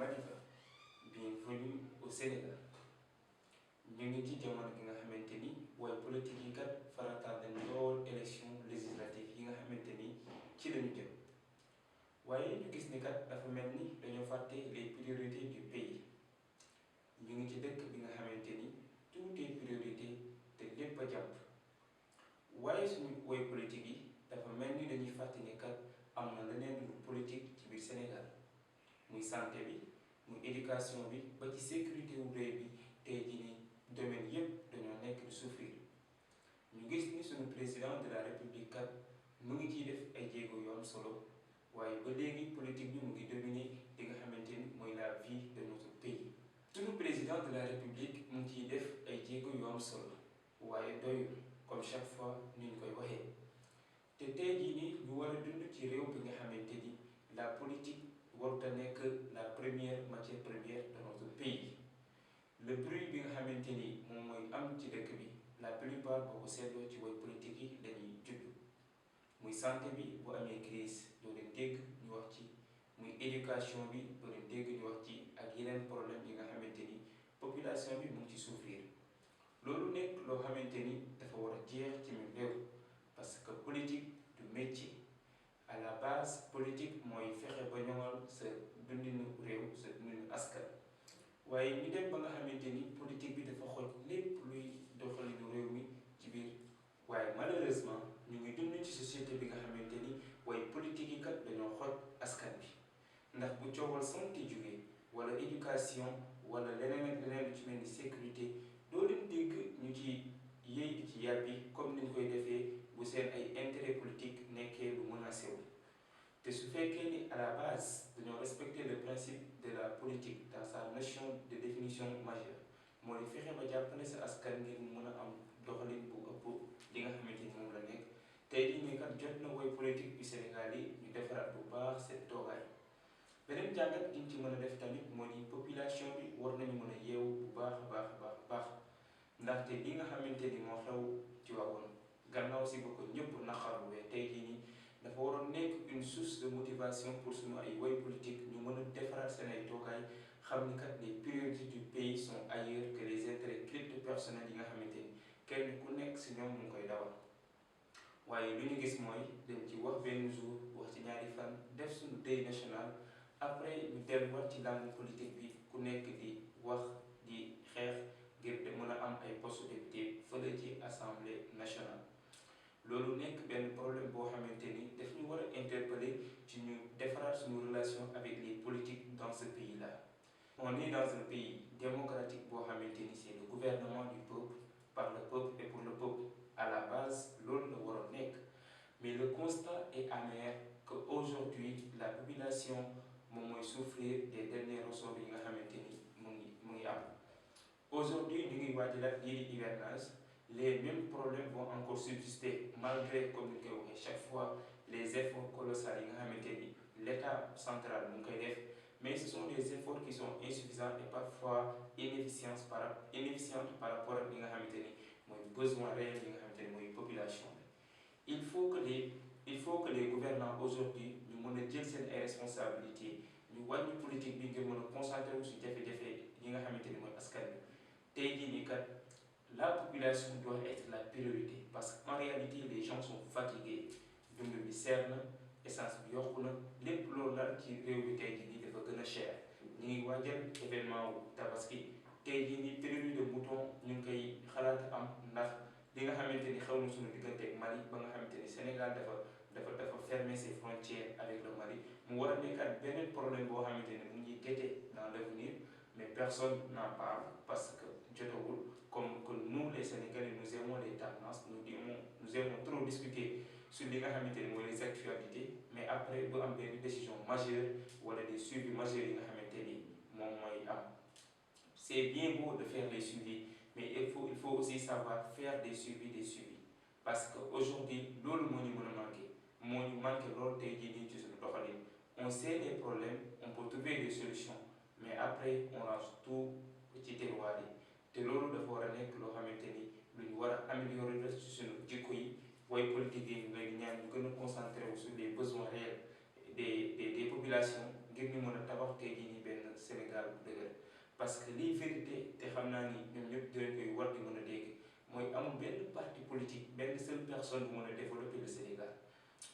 Manifa, bienvenue au Sénégal. ñu ngi ci jamono gi nga xamante ni waaye politique yi kat farataal nañ lool élection législative yi nga xamante ni ci lañu jëm waaye ñu gis ni kat dafa mel ni dañoo fàtte les priorités du pays. ñu ngi ci dëkk bi nga xamante ni tout est priorité te lépp a jàpp waaye suñu way politique yi dafa mel ni dañuy fàtte ni kat am na leneen lu politique ci biir Sénégal muy santé bi muy éducation bi ba ci sécurité wu réew bi tey jii nii domaine yépp dañoo nekk di souffrir. ñu gis ni suñu président de la république kat mu ngi ciy def ay jéego yu am solo waaye ba léegi politique bi mu ngi dominer li nga xamante ni mooy la vie de notre pays. suñu président de la république mu ngi ciy def ay jéego yu am solo waaye doyul comme chaque fois ni ñu koy waxee te tey jii nii ñu war a dund ci réew bi nga xamante ni la politique warut a nekk la première matière première de notre pays. le bruit bi nga xamante ni moom mooy am ci dëkk bi la plupart boo ko seetloo ci way politique yi lañuy jublu muy santé bi bu amee crise doo leen dégg ñu wax ci muy éducation bi doo leen dégg ñu wax ci ak yeneen problème yi nga xamante ni population bi mu ngi ci souffrir. loolu nekk loo xamante ni dafa war a jeex ci ñun réew parce que politique du métier à la base politique mooy fexe ba ñoŋal sa dundinu réew sa dundinu askan. waaye ñu dem ba nga xamante ni politique bi dafa xoj lépp luy doxalinu réew mi ci biir waaye malheureusement ñu ngi dund ci société bi nga xamante ni waaye politique yi kat dañoo xoj askan bi ndax bu coowal santé jógee wala éducation wala leneen ak leneen lu ci mel ni sécurité doo leen dégg ñu ci yéy di ci yàbbi comme ni ñu koy defee bu seen ay intérêt politique nekkee lu menacé wu. te su fekkee ni à la base dañoo respecter le principe de la politique dans sa notion de définition majeure moo di fexe ba jàppale sa askan ngir mën a am doxalin bu ëpp li nga xamante ni moom la nekk tey jii nii kat jot na woy politique du Sénégal yi ñu defaraat bu baax seen toogaay. beneen jàngat gi ñu ci mën a def tamit moo ni population bi war nañu mën a yeewu bu baax a baax ndaxte li nga xamante ni moo xew ci waawoon gannaaw si ba ko ñëpp naqarluwee tey jii nii dafa waroon nekk une source de motivation pour suñu ay woy politique ñu mën a defaraat seen ay toogaay xam ni kat les priorités du pays sont ailleurs que les intérêts crypto-personnels yi nga xamante ni kenn ku nekk si ñoom mu ngi koy dawal. waaye lu ñu gis mooy dañ ci wax benn jour wax ci ñaari fan def suñu deuil national après ñu delluwaat ci langue politique bi ku nekk di wax di xeex ngir de mën a am ay poste député fële ci assemblée nationale. loolu nekk benn problème boo xamante ni daf ñu war a interpeller ci ñu defaraat suñu relation avec les politiques dans ce pays là. on est dans un pays démocratique boo xamante ni c'est le gouvernement du peuple par le peuple et pour le peuple à la base loolu la war a nekk mais le constat est amer que aujourd'hui la population moom mooy souffrir des derniers ressorts yi nga xamante ni mu ngi am. aujourd'hui ñu ngi waajalaat lii di hivernage. les mêmes problèmes vont encore subsister malgré comme ni koy waxee chaque fois les efforts colossaux yi nga xamante ni l'état central mu ngi koy def mais ce sont des efforts qui sont insuffisants et parfois inefficients par rapport ak li nga xamante ni mooy besoin réel yi nga xamante ni mooy population bi. il faut que les gouvernants aujourd'hui ñu mën a jël seen ay responsabilités ñu wàññi politique bi ngir mën a concentrer wu si jafe-jafe yi nga xamante ni mooy askan bi tey jii nii kat. La population doit être la priorité parce qu'en réalité les gens sont fatigués dund bi seer na essence bi yokku na lépp loolu la ci réew bi tey jii nii dafa gën a cher. ñu ngi waajal événement wu tabaski tey jii nii pénurie de mouton ñu ngi koy xalaat am ndax li nga xamante ni xew na suñu diggante ak Mali ba nga xamante ni Sénégal dafa fermer ses frontières avec le Mali mu war a nekkaat beneen problème boo xamante ni mu ngi guetter dans l'avenir mais personne n'en parle parce que jotagul comme que nous les Sénégalais nous aimons les tendances nous aimons trop discuter sur li nga xamante ni mooy les actualités mais après bu am benn décision majeure wala des suivis majeurs yi nga xamante ni moom mooy am. c'est bien beau de faire les suivis mais il faut aussi savoir faire des suivis parce que aujourd'hui loolu moo ñu mën a manqué loolu tey jii nii ci suñu doxalin on sait les problèmes on peut trouver des solutions mais après on range tout ci terroir yi te loolu dafa war a nekk loo xamante ni lu ñu war a améliorer la ci suñu jikko yi way politique yi ñu leen ñaan ñu gën a concentré wu sur les besoins réels des populations ngir ñu mën a tabax tey jii nii benn Sénégal bu dëgër parce que lii vérité te xam naa ni ñoom ñëpp dinañ koy war di mën a dégg mooy amul benn parti politique benn seule personne bu mën a développer le Sénégal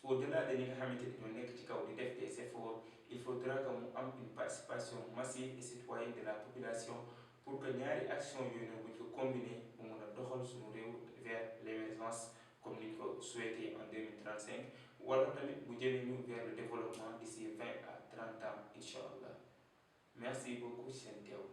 au-delà de ñi nga xamante ni ñoo nekk ci kaw di def des efforts il faudra que mu am une participation massive et citoyenne de la population pour que ñaari action yooyu noonu bu ñu ko combiner mu mën a doxal suñu réew vers l'émergence comme ni ñu ko souhaité en 2035 wala tamit bu jëlee ñu vers le développement d'ici 20 à 30 ans incha allah merci beaucoup seen teew.